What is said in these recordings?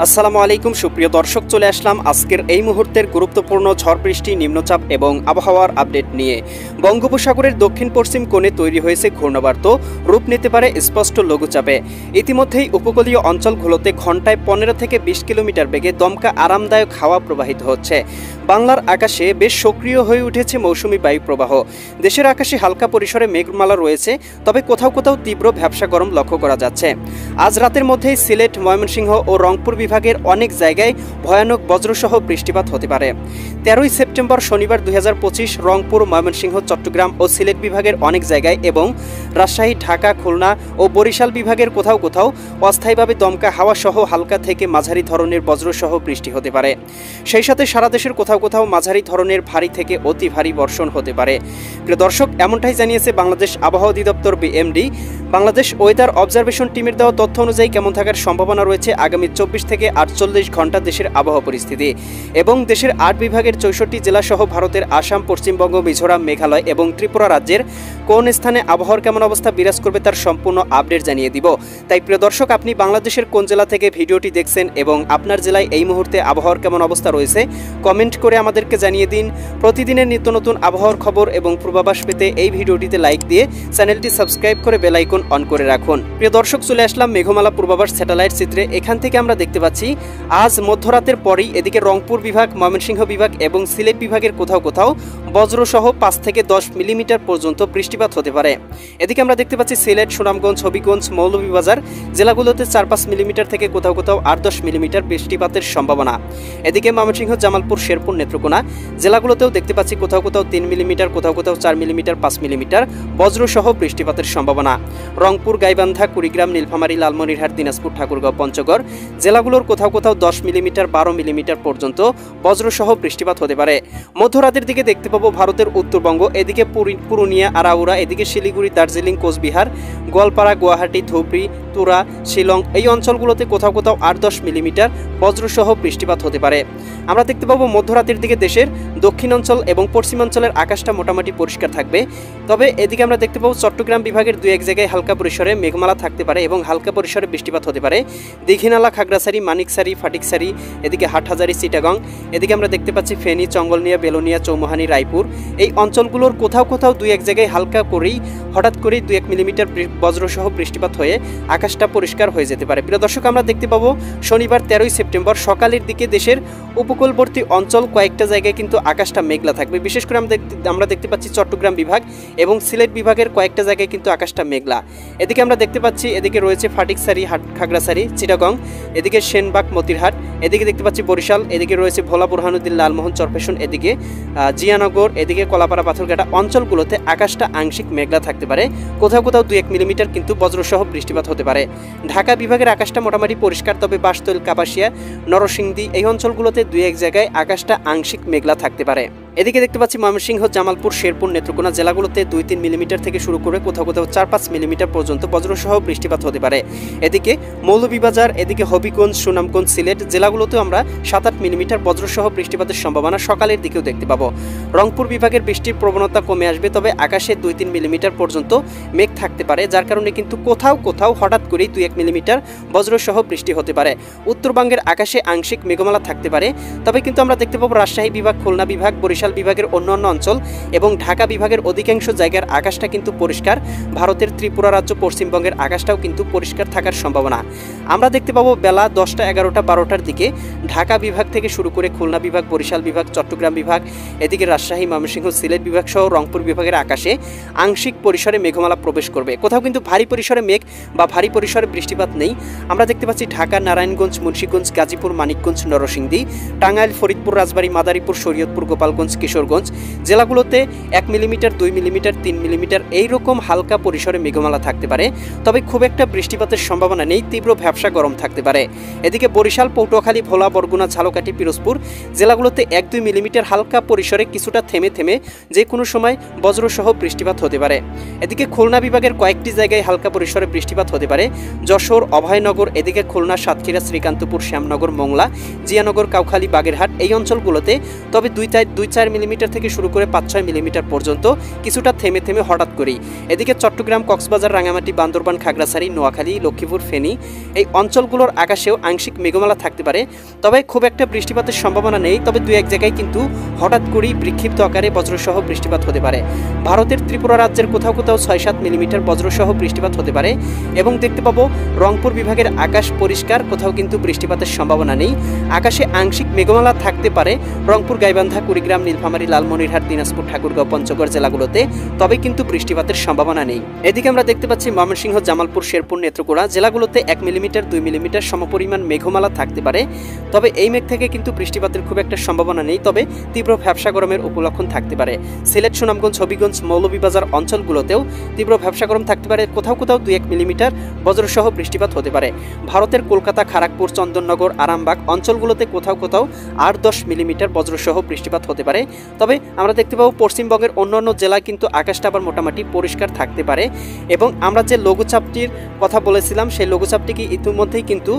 আসসালামু আলাইকুম সুপ্রিয় দর্শক, চলে আসলাম আজকের এই মুহূর্তের গুরুত্বপূর্ণ ঝড় বৃষ্টি, নিম্নচাপ এবং আবহাওয়ার আপডেট নিয়ে। বঙ্গোপসাগরের দক্ষিণ পশ্চিম কোণে তৈরি হয়েছে ঘূর্ণাবর্ত, রূপ নিতে পারে স্পষ্ট লঘুচাপে। ইতিমধ্যেই উপকূলীয় অঞ্চলগুলোতে ঘন্টায় 15 থেকে 20 কিলোমিটার বেগে দমকা আরামদায়ক হাওয়া প্রবাহিত হচ্ছে। বাংলার আকাশে বেশ সক্রিয় হয়ে উঠেছে মৌসুমি বায়ু প্রবাহ। দেশের আকাশে হালকা পরিসরে মেঘমালা রয়েছে, তবে কোথাও কোথাও তীব্র ভ্যাপসা গরম লক্ষ্য করা যাচ্ছে। আজ রাতের মধ্যেই সিলেট, ময়মনসিংহ ও রংপুর বিভাগের অনেক জায়গায় ভয়ানক বজ্রসহ বৃষ্টিপাত হতে পারে। 13ই সেপ্টেম্বর শনিবার 2025 রংপুর, ময়মনসিংহ, চট্টগ্রাম ও সিলেট বিভাগের অনেক জায়গায় এবং রাজশাহী, ঢাকা, খুলনা ও বরিশাল বিভাগের কোথাও কোথাও অস্থায়ীভাবে দমকা হাওয়া সহ হালকা থেকে মাঝারি ধরনের বজ্রসহ বৃষ্টি হতে পারে। সেই সাথে সারা দেশের কোথাও কোথাও মাঝারি ধরনের ভারী থেকে অতি ভারী বর্ষণ হতে পারে। প্রিয় দর্শক, এমনটাই জানিয়েছে বাংলাদেশ আবহাওয়া অধিদপ্তর বিএমডি। বাংলাদেশ ওয়েদার অবজারভেশন টিমের দেওয়া তথ্য অনুযায়ী কেমন থাকার সম্ভাবনা রয়েছে আগামী 24 থেকে 48 ঘন্টা দেশের আবহাওয়া পরিস্থিতি এবং দেশের 8 বিভাগের 64 জেলা সহ ভারতের আসাম, পশ্চিমবঙ্গ, মিজোরাম, মেঘালয় এবং ত্রিপুরা রাজ্যের কোন স্থানে আবহাওয়ার কেমন অবস্থা বিরাজ করবে তার সম্পূর্ণ আপডেট জানিয়ে দিব। তাই প্রিয় দর্শক, আপনি বাংলাদেশের কোন জেলা থেকে ভিডিওটি দেখছেন এবং আপনার জেলায় এই মুহূর্তে আবহাওয়ার কেমন অবস্থা রয়েছে কমেন্ট করে আমাদেরকে জানিয়ে দিন। প্রতিদিনের নিত্য নতুন আবহাওয়ার খবর এবং পূর্বাভাস পেতে এই ভিডিওটিতে লাইক দিয়ে চ্যানেলটি সাবস্ক্রাইব করে বেল আইকন অন করে রাখুন। প্রিয় দর্শক, চলে আসলাম মেঘমালা পূর্বাভাস স্যাটেলাইট চিত্রে। এখান থেকে আমরা দেখতে পাচ্ছি আজ মধ্যরাতের পরেই এদিকে রংপুর বিভাগ, ময়মনসিংহ বিভাগ এবং সিলেট বিভাগের কোথাও কোথাও বজ্রসহ 5 থেকে 10 মিলিমিটার পর্যন্ত বৃষ্টিপাত হতে পারে। এদিকে আমরা দেখতে পাচ্ছি সিলেট, সুনামগঞ্জ, হবিগঞ্জ, মৌলভীবাজার জেলাগুলোতে 4-5 মিলিমিটার থেকে কোথাও কোথাও 8-10 মিলিমিটার বৃষ্টিপাতের সম্ভাবনা। এদিকে ময়মনসিংহ, জামালপুর, শেরপুর, নেত্রকোনা জেলাগুলোতেও দেখতে পাচ্ছি কোথাও কোথাও 3 মিলিমিটার, কোথাও কোথাও 4 মিলিমিটার, 5 মিলিমিটার বজ্রসহ বৃষ্টিপাতের সম্ভাবনা। রংপুর, গাইবান্ধা, কুড়িগ্রাম, নীলফামারী, লালমনিরহাট, দিনাজপুর, ঠাকুরগাঁও, পঞ্চগড় জেলাগুলোর কোথাও কোথাও 10 মিলিমিটার, 12 মিলিমিটার পর্যন্ত বজ্রসহ বৃষ্টিপাত হতে পারে। মধ্যরাতের দিকে দেখতে পাবো ভারতের উত্তরবঙ্গ, এদিকে পুরুলিয়া, আরাউরা, এদিকে শিলিগুড়ি, দার্জিলিং, কোচবিহার, গোয়ালপাড়া, গুয়াহাটি, ধুবড়ি, তুরা, শিলং এই অঞ্চলগুলোতে কোথাও কোথাও 8-10 মিলিমিটার বজ্রসহ বৃষ্টিপাত হতে পারে। আমরা দেখতে পাবো মধ্যরাতের দিকে দেশের দক্ষিণাঞ্চল এবং পশ্চিমাঞ্চলের আকাশটা মোটামুটি পরিষ্কার থাকবে। তবে এদিকে আমরা দেখতে পাবো চট্টগ্রাম বিভাগের 2-1 জায়গায় হালকা পরিসরে মেঘমালা থাকতে পারে এবং হালকা পরিসরে বৃষ্টিপাত হতে পারে। দীঘিনালা, খাগড়াছড়ি, মানিকছড়ি, ফটিকছড়ি, এদিকে হাটহাজারী, চিটাগং, এদিকে আমরা দেখতে পাচ্ছি ফেনী, চঙ্গলনিয়া, বেলোনিয়া, চৌমুহানি, রায়পুর এই অঞ্চলগুলোর কোথাও কোথাও 2-1 জায়গায় হালকা করেই হঠাৎ করেই 2-1 মিলিমিটার বজ্রসহ বৃষ্টিপাত হয়ে আকাশটা পরিষ্কার হয়ে যেতে পারে। প্রিয় দর্শক, আমরা দেখতে পাবো শনিবার 13ই সেপ্টেম্বর সকালের দিকে দেশের উপকূলবর্তী অঞ্চল কয়েকটা জায়গায় কিন্তু আকাশটা মেঘলা থাকবে। বিশেষ করে আমরা দেখতে পাচ্ছি চট্টগ্রাম বিভাগ এবং সিলেট বিভাগের কয়েকটা জায়গায় কিন্তু আকাশটা মেঘলা। এদিকে আমরা দেখতে পাচ্ছি এদিকে রয়েছে ফটিকছড়ি, খাগড়াছড়ি, চিটাগং, এদিকে সেনবাগ, মতিরহাট, এদিকে দেখতে পাচ্ছি বরিশাল, এদিকে রয়েছে ভোলা, বুরহানুদ্দিন, লালমোহন, চরফেশন, এদিকে জিয়ানগর, এদিকে কলাপাড়া, পাথরঘাটা অঞ্চলগুলোতে আকাশটা আংশিক মেঘলা থাকতে পারে। কোথাও কোথাও 2-1 মিলিমিটার কিন্তু বজ্রসহ বৃষ্টিপাত হতে পারে। ঢাকা বিভাগের আকাশটা মোটামুটি পরিষ্কার, তবে বাসতল, কাপাসিয়া, নরসিংদী এই অঞ্চলগুলোতে 2-1 জায়গায় আকাশটা আংশিক মেঘলা থাকতে পারে। এদিকে দেখতে পাচ্ছি ময়মনসিংহ, জামালপুর, শেরপুর, নেত্রকোনা জেলাগুলোতে 2-3 মিলিমিটার থেকে শুরু করে কোথাও কোথাও 4-5 মিলিমিটার পর্যন্ত বজ্রসহ বৃষ্টিপাত হতে পারে। এদিকে মৌলভীবাজার, এদিকে হবিগঞ্জ, সুনামগঞ্জ, সিলেট জেলাগুলোতেও আমরা 7-8 মিলিমিটার বজ্রসহ বৃষ্টিপাতের সম্ভাবনা সকালের দিকেও দেখতে পাবো। রংপুর বিভাগের বৃষ্টির প্রবণতা কমে আসবে, তবে আকাশে 2-3 মিলিমিটার পর্যন্ত মেঘ থাকতে পারে, যার কারণে কিন্তু কোথাও কোথাও হঠাৎ করেই 2-1 মিলিমিটার বজ্রসহ বৃষ্টি হতে পারে। উত্তরবঙ্গের আকাশে আংশিক মেঘমালা থাকতে পারে, তবে কিন্তু আমরা দেখতে পাবো রাজশাহী বিভাগ, খুলনা বিভাগ, বরিশাল বিভাগের অন্যান্য অঞ্চল এবং ঢাকা বিভাগের অধিকাংশ জায়গার আকাশটা কিন্তু পরিষ্কার। ভারতের ত্রিপুরা রাজ্য, পশ্চিমবঙ্গের আকাশটাও কিন্তু পরিষ্কার থাকার সম্ভাবনা। আমরা দেখতে পাবো বেলা 10টা, 11টা, 12টার দিকে ঢাকা বিভাগ থেকে শুরু করে খুলনা বিভাগ, বরিশাল বিভাগ, চট্টগ্রাম বিভাগ, এদিকে রাজশাহী, ময়মনসিংহ, সিলেট বিভাগ সহ রংপুর বিভাগের আকাশে আংশিক পরিসরে মেঘমালা প্রবেশ করবে। কোথাও কিন্তু ভারী পরিসরে মেঘ বা ভারী পরিসরে বৃষ্টিপাত নেই। আমরা দেখতে পাচ্ছি ঢাকা, নারায়ণগঞ্জ, মুন্সিগঞ্জ, গাজীপুর, মানিকগঞ্জ, নরসিংদী, টাঙ্গাইল, ফরিদপুর, রাজবাড়ী, মাদারীপুর, শরীয়তপুর, গোপালগঞ্জ, কিশোরগঞ্জ জেলাগুলোতে 1 মিলিমিটার, 2 মিলিমিটার, 3 মিলিমিটার এইরকম হালকা পরিসরে মেঘমালা থাকতে পারে, তবে খুব একটা বৃষ্টিপাতের সম্ভাবনা নেই। তীব্র ভ্যাপসা গরম থাকতে পারে। এদিকে বরিশাল, পটুয়াখালী, ভোলা, বরগুনা, ঝালকাঠি, পিরোজপুর জেলাগুলোতে 1-2 মিলিমিটার হালকা পরিসরে কিছুটা থেমে থেমে যে কোনো সময় বজ্রসহ বৃষ্টিপাত হতে পারে। এদিকে খুলনা বিভাগের কয়েকটি জায়গায় হালকা পরিসরে বৃষ্টিপাত হতে পারে। যশোর, অভয়নগর, এদিকে খুলনা, সাতক্ষীরা, শ্রীকান্তপুর, শ্যামনগর, মোংলা, জিয়ানগর, কাউখালী, বাগেরহাট এই অঞ্চলগুলোতে তবে 2-4 4 মিলিমিটার থেকে শুরু করে 5-6 মিলিমিটার পর্যন্ত কিছুটা থেমে থেমে হঠাৎ করেই। এদিকে চট্টগ্রাম, কক্সবাজার, রাঙামাটি, বান্দরবান, খাগড়াছড়ি, নোয়াখালী, লক্ষ্মীপুর, ফেনী এই অঞ্চলগুলোর আকাশেও আংশিক মেঘমালা থাকতে পারে। তবে খুব একটা বৃষ্টিপাতের সম্ভাবনা নেই, তবে দু এক জায়গায় কিন্তু হঠাৎ করেই বিক্ষিপ্ত আকারে বজ্রসহ বৃষ্টিপাত হতে পারে। ভারতের ত্রিপুরা রাজ্যের কোথাও কোথাও 6-7 মিলিমিটার বজ্রসহ বৃষ্টিপাত হতে পারে এবং দেখতে পাবো রংপুর বিভাগের আকাশ পরিষ্কার, কোথাও কিন্তু বৃষ্টিপাতের সম্ভাবনা নেই। আকাশে আংশিক মেঘমালা থাকতে পারে রংপুর, গাইবান্ধা, কুড়িগ্রাম, নীলফামারী, লালমনিরহাট, দিনাজপুর, ঠাকুরগাঁও, পঞ্চগড় জেলাগুলোতে, তবে কিন্তু বৃষ্টিপাতের সম্ভাবনা নেই। এদিকে আমরা দেখতে পাচ্ছি ময়মনসিংহ, জামালপুর, শেরপুর, নেত্রকোনা জেলাগুলোতে 1 মিলিমিটার 2 মিলিমিটার সমপরিমাণ মেঘমালা থাকতে পারে। তবে এই মেঘ থেকে কিন্তু বৃষ্টিপাতের খুব একটা সম্ভাবনা নেই, তবে তীব্র ভ্যাপসা গরমের উপলক্ষণ থাকতে পারে। সিলেট, সুনামগঞ্জ, হবিগঞ্জ, মৌলভীবাজার অঞ্চলগুলোতেও তীব্র ভ্যাপসা গরম থাকতে পারে। কোথাও কোথাও 2-1 মিলিমিটার বজ্রসহ বৃষ্টিপাত হতে পারে। ভারতের কলকাতা, খড়গপুর, চন্দননগর, আরামবাগ অঞ্চলগুলোতে কোথাও কোথাও 8-10 মিলিমিটার বজ্রসহ বৃষ্টিপাত হতে পারে। তবে আমরা দেখতে পাবো পশ্চিমবঙ্গের অন্যান্য জেলায় কিন্তু আকাশটা আবার মোটামুটি পরিষ্কার থাকতে পারে। এবং আমরা যে লঘুচাপটির কথা বলেছিলাম, সেই লঘুচাপটি কি ইতিমধ্যেই কিন্তু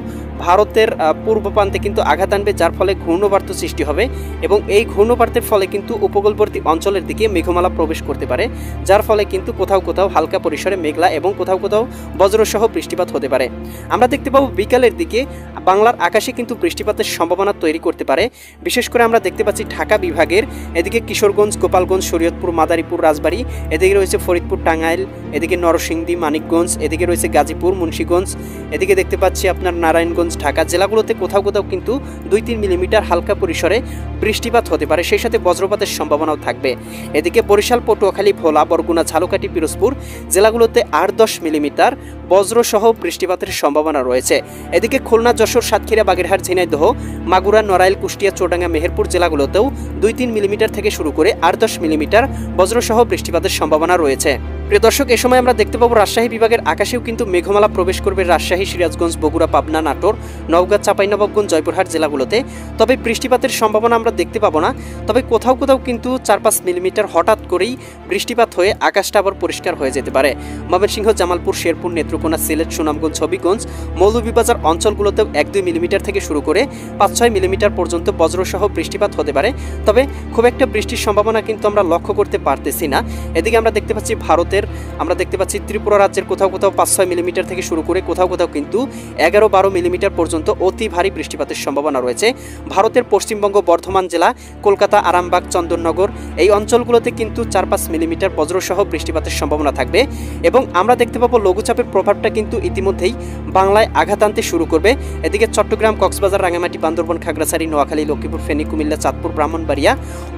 ভারতের পূর্ব প্রান্তে কিন্তু আঘাত আনবে, যার ফলে ঘূর্ণবার্ত সৃষ্টি হবে এবং এই ঘূর্ণবার্তের ফলে কিন্তু উপকূলবর্তী অঞ্চলের দিকে মেঘমালা প্রবেশ করতে পারে, যার ফলে কিন্তু কোথাও কোথাও হালকা পরিসরে মেঘলা এবং কোথাও কোথাও বজ্রসহ বৃষ্টিপাত হতে পারে। আমরা দেখতে পাবো বিকালের দিকে বাংলার আকাশে কিন্তু বৃষ্টিপাতের সম্ভাবনা তৈরি করতে পারে। বিশেষ করে আমরা দেখতে পাচ্ছি ঢাকা বিভাগের এদিকে কিশোরগঞ্জ, গোপালগঞ্জ, শরীয়তপুর, মাদারীপুর, রাজবাড়ী, এদিকে রয়েছে ফরিদপুর, টাঙ্গাইল, এদিকে নরসিংদী, মানিকগঞ্জ, এদিকে রয়েছে গাজীপুর, মুন্সিগঞ্জ, এদিকে দেখতে পাচ্ছি আপনার নারায়ণগঞ্জ, ঢাকা জেলাগুলোতে কোথাও কোথাও কিন্তু 2-3 মিলিমিটার হালকা পরিসরে বৃষ্টিপাত হতে পারে, সেই সাথে বজ্রপাতের সম্ভাবনাও থাকবে। এদিকে বরিশাল, পটুয়াখালী, ভোলা, বরগুনা, ঝালকাঠি, পিরোজপুর জেলাগুলোতে 8-10 মিলিমিটার বজ্রসহ বৃষ্টিপাতের সম্ভাবনা রয়েছে। এদিকে খুলনা, যশোর, সাতক্ষীরা, বাগেরহাট, ঝিনাইদহ, মাগুরা, নড়াইল, কুষ্টিয়া, চুয়াডাঙ্গা, মেহেরপুর জেলাগুলোতেও 2-3 মিলিমিটার থেকে শুরু করে 8-10 মিলিমিটার বজ্রসহ বৃষ্টিপাতের সম্ভাবনা রয়েছে। প্রিয় দর্শক, এ সময় আমরা দেখতে পাবো রাজশাহী বিভাগের আকাশেও কিন্তু মেঘমালা প্রবেশ করবে রাজশাহী, সিরাজগঞ্জ, বগুড়া, পাবনা, নাটোর, নওগাঁ, চাঁপাইনবাবগঞ্জ, জয়পুরহাট জেলাগুলোতে। তবে বৃষ্টিপাতের সম্ভাবনা আমরা দেখতে পাবো না, তবে কোথাও কোথাও কিন্তু 4-5 মিলিমিটার হঠাৎ করেই বৃষ্টিপাত হয়ে আকাশটা আবার পরিষ্কার হয়ে যেতে পারে। ময়মনসিংহ, জামালপুর, শেরপুর, নেত্রকোনা, সিলেট, সুনামগঞ্জ, হবিগঞ্জ, মৌলভীবাজার অঞ্চলগুলোতেও 1-2 মিলিমিটার থেকে শুরু করে 5-6 মিলিমিটার পর্যন্ত বজ্রসহ বৃষ্টিপাত হতে পারে। তবে খুব একটা বৃষ্টির সম্ভাবনা কিন্তু আমরা লক্ষ্য করতে পারতেছি না। এদিকে আমরা দেখতে পাচ্ছি আমরা দেখতে পাচ্ছি ত্রিপুরা রাজ্যের কোথাও কোথাও 5-6 মিলিমিটার থেকে শুরু করে কোথাও কোথাও কিন্তু 11-12 মিলিমিটার পর্যন্ত অতি ভারী বৃষ্টিপাতের সম্ভাবনা রয়েছে। ভারতের পশ্চিমবঙ্গ, বর্ধমান জেলা, কলকাতা, আরামবাগ, চন্দননগর এই অঞ্চলগুলোতে কিন্তু 4-5 মিলিমিটার বজ্রসহ বৃষ্টিপাতের সম্ভাবনা থাকবে। এবং আমরা দেখতে পাবো লঘুচাপের প্রভাবটা কিন্তু ইতিমধ্যেই বাংলায় আঘাত আনতে শুরু করবে। এদিকে চট্টগ্রাম, কক্সবাজার, রাঙামাটি, বান্দরবান, খাগড়াছড়ি, নোয়াখালী, লক্ষ্মীপুর, ফেনী, কুমিল্লা, চাঁদপুর, ব্রাহ্মণবাড়িয়া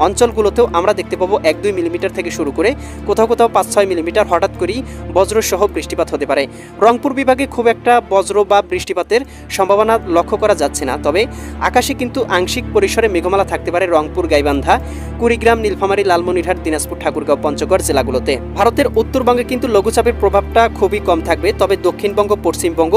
অঞ্চলগুলোতেও আমরা দেখতে পাবো 1-2 মিলিমিটার থেকে শুরু করে কোথাও কোথাও 5-6 মিলিমিটার হঠাৎ করেই বজ্রসহ বৃষ্টিপাত হতে পারে। রংপুর বিভাগে খুব একটা বজ্র বা বৃষ্টিপাতের সম্ভাবনা লক্ষ্য করা যাচ্ছে না, তবে আকাশে কিন্তু আংশিক পরিসরে মেঘমালা থাকতে পারে রংপুর, গাইবান্ধা, কুড়িগ্রাম, নীলফামারী, লালমনিরহাট, দিনাজপুর, ঠাকুরগাঁও, পঞ্চগড় জেলাগুলোতে। ভারতের উত্তরবঙ্গে কিন্তু লঘুচাপের প্রভাবটা খুবই কম থাকবে, তবে দক্ষিণবঙ্গ, পশ্চিমবঙ্গ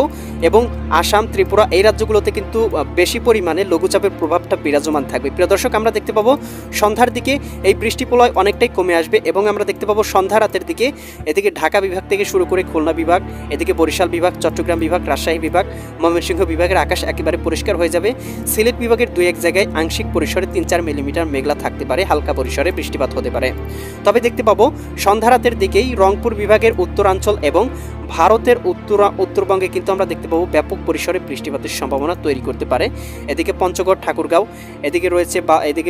এবং আসাম, ত্রিপুরা এই রাজ্যগুলোতে কিন্তু বেশি পরিমাণে লঘুচাপের প্রভাবটা বিরাজমান থাকবে। প্রিয় দর্শক, আমরা দেখতে পাবো সন্ধ্যার দিকে এই বৃষ্টিপ্রলয় অনেকটাই কমে আসবে এবং আমরা দেখতে পাবো সন্ধ্যা রাতের দিকে এদিকে ঢাকা বিভাগ থেকে শুরু করে খুলনা বিভাগ, এদিকে বরিশাল বিভাগ, চট্টগ্রাম বিভাগ, রাজশাহী বিভাগ, ময়মনসিংহ বিভাগের আকাশ একেবারে পরিষ্কার হয়ে যাবে। সিলেট বিভাগের 2-1 জায়গায় আংশিক পরিসরে 3-4 মিলিমিটার মেঘলা থাকতে পারে, হালকা পরিসরে বৃষ্টিপাত হতে পারে। তবে দেখতে পাবো সন্ধ্যা রাতের দিকেই রংপুর বিভাগের উত্তরাঞ্চল এবং ভারতের উত্তরবঙ্গে কিন্তু আমরা দেখতে পাবো ব্যাপক পরিসরে বৃষ্টিপাতের সম্ভাবনা তৈরি করতে পারে। এদিকে পঞ্চগড়, ঠাকুরগাঁও, এদিকে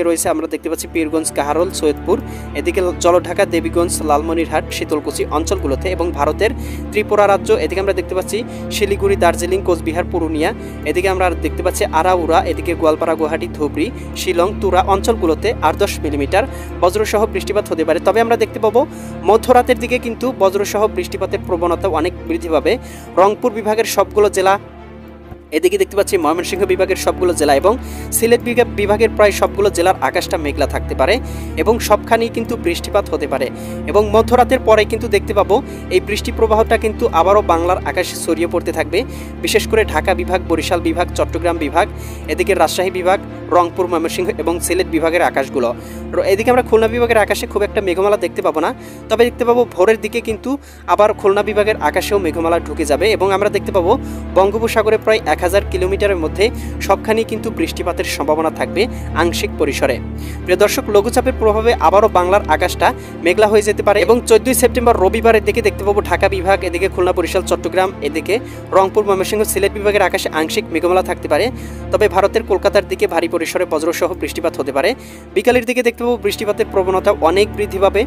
রয়েছে আমরা দেখতে পাচ্ছি পীরগঞ্জ, কাহারোল, সৈয়দপুর, এদিকে জলঢাকা, দেবীগঞ্জ, লালমনিরহাট, শীতলকুচি অঞ্চলগুলোতে এবং ভারতের ত্রিপুরা রাজ্য, এদিকে আমরা দেখতে পাচ্ছি শিলিগুড়ি, দার্জিলিং, কোচবিহার, পুরুলিয়া, এদিকে আমরা দেখতে পাচ্ছি আরাউরা, এদিকে গোয়ালপাড়া, গুয়াহাটি, ধুবড়ি, শিলং, তুরা অঞ্চলগুলোতে 8-10 মিলিমিটার বজ্রসহ বৃষ্টিপাত হতে পারে। তবে আমরা দেখতে পাবো মধ্যরাতের দিকে কিন্তু বজ্রসহ বৃষ্টিপাতের প্রবণতা অনেক বৃদ্ধি পাবে। রংপুর বিভাগের সবগুলো জেলা, এদিকে দেখতে পাচ্ছি ময়মনসিংহ বিভাগের সবগুলো জেলা এবং সিলেট বিভাগের প্রায় সবগুলো জেলার আকাশটা মেঘলা থাকতে পারে এবং সবখানেই কিন্তু বৃষ্টিপাত হতে পারে। এবং মধ্যরাতের পরে কিন্তু দেখতে পাবো এই বৃষ্টি প্রবাহটা কিন্তু আবারও বাংলার আকাশে ছড়িয়ে পড়তে থাকবে, বিশেষ করে ঢাকা বিভাগ, বরিশাল বিভাগ, চট্টগ্রাম বিভাগ, এদিকে রাজশাহী বিভাগ, রংপুর, ময়মনসিংহ এবং সিলেট বিভাগের আকাশগুলো। এদিকে আমরা খুলনা বিভাগের আকাশে খুব একটা মেঘমালা দেখতে পাবো না, তবে দেখতে পাবো ভোরের দিকে কিন্তু আবার খুলনা বিভাগের আকাশেও মেঘমালা ঢুকে যাবে এবং আমরা দেখতে পাবো বঙ্গোপসাগরে প্রায় 1 1000 কিলোমিটারের মধ্যে সবখানেই কিন্তু বৃষ্টিপাতের সম্ভাবনা থাকবে আংশিক পরিসরে। প্রিয় দর্শক, লঘুচাপের প্রভাবে আবারও বাংলার আকাশটা মেঘলা হয়ে যেতে পারে এবং 14 সেপ্টেম্বর রবিবারের দিকে দেখতে পাবো ঢাকা বিভাগ, এদিকে খুলনা, বরিশাল, চট্টগ্রাম, এদিকে রংপুর, ময়মনসিংহ, সিলেট বিভাগের আকাশে আংশিক মেঘমালা থাকতে পারে। তবে ভারতের কলকাতার দিকে ভারী পরিসরে বজ্রসহ বৃষ্টিপাত হতে পারে। বিকালের দিকে দেখতে পাবো বৃষ্টিপাতের প্রবণতা অনেক বৃদ্ধি পাবে,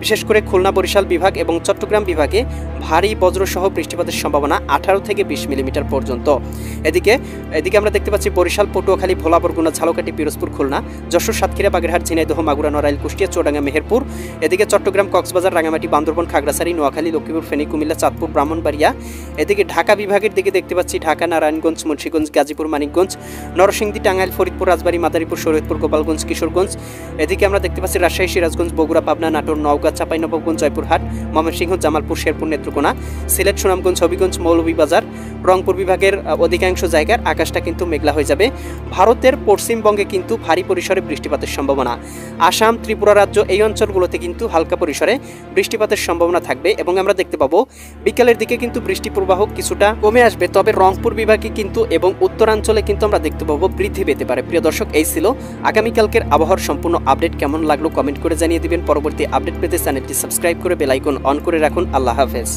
বিশেষ করে খুলনা, বরিশাল বিভাগ এবং চট্টগ্রাম বিভাগে ভারী বজ্রসহ বৃষ্টিপাতের সম্ভাবনা 18 থেকে 20 মিলিমিটার পর্যন্ত। এদিকে আমরা দেখতে পাচ্ছি বরিশাল, পটুয়াখালী, ভোলা, বরগুনা, ঝালকাঠি, পিরোজপুর, খুলনা, যশোর, সাতক্ষীরা, বাগেরহাট, ঝিনাইদহ, মাগুরা, নড়াইল, কুষ্টিয়া, চুয়াডাঙ্গা, মেহেরপুর, এদিকে চট্টগ্রাম, কক্সবাজার, রাঙামাটি, বান্দরবান, খাগড়াছড়ি, নোয়াখালী, লক্ষ্মীপুর, ফেনী, কুমিল্লা, চাঁদপুর, ব্রাহ্মণবাড়িয়া। এদিকে ঢাকা বিভাগের দিকে দেখতে পাচ্ছি ঢাকা, নারায়ণগঞ্জ, মুন্সিগঞ্জ, গাজীপুর, মানিকগঞ্জ, নরসিংদী, টাঙ্গাইল, ফরিদপুর, রাজবাড়ী, মাদারীপুর, শরীয়তপুর, গোপালগঞ্জ, কিশোরগঞ্জ। এদিকে আমরা দেখতে পাচ্ছি রাজশাহী, সিরাজগঞ্জ, বগুড়া, পাবনা, নাটোর, নওগাঁ, চাঁপাইনবাবগঞ্জ, জয়পুরহাট, ময়মনসিংহ, জামালপুর, শেরপুর, নেত্রকোনা, সিলেট, সুনামগঞ্জ, হবিগঞ্জ, মৌলভীবাজার, রংপুর বিভাগের অধিকাংশ জায়গার আকাশটা কিন্তু মেঘলা হয়ে যাবে। ভারতের পশ্চিমবঙ্গে কিন্তু ভারী পরিসরে বৃষ্টিপাতের সম্ভাবনা। আসাম, ত্রিপুরা রাজ্য, এই অঞ্চলগুলোতে কিন্তু হালকা পরিসরে বৃষ্টিপাতের সম্ভাবনা থাকবে এবং আমরা দেখতে পাবো বিকালের দিকে কিন্তু বৃষ্টি প্রবাহ কিছুটা কমে আসবে। তবে রংপুর বিভাগে কিন্তু এবং উত্তরাঞ্চলে কিন্তু আমরা দেখতে পাবো বৃদ্ধি পেতে পারে। প্রিয় দর্শক, এই ছিল আগামীকালকের আবহাওয়ার সম্পূর্ণ আপডেট। কেমন লাগলো কমেন্ট করে জানিয়ে দিবেন। পরবর্তী আপডেট পেতে চ্যানেলটি সাবস্ক্রাইব করে বেল আইকন অন করে রাখুন। আল্লাহ হাফেজ।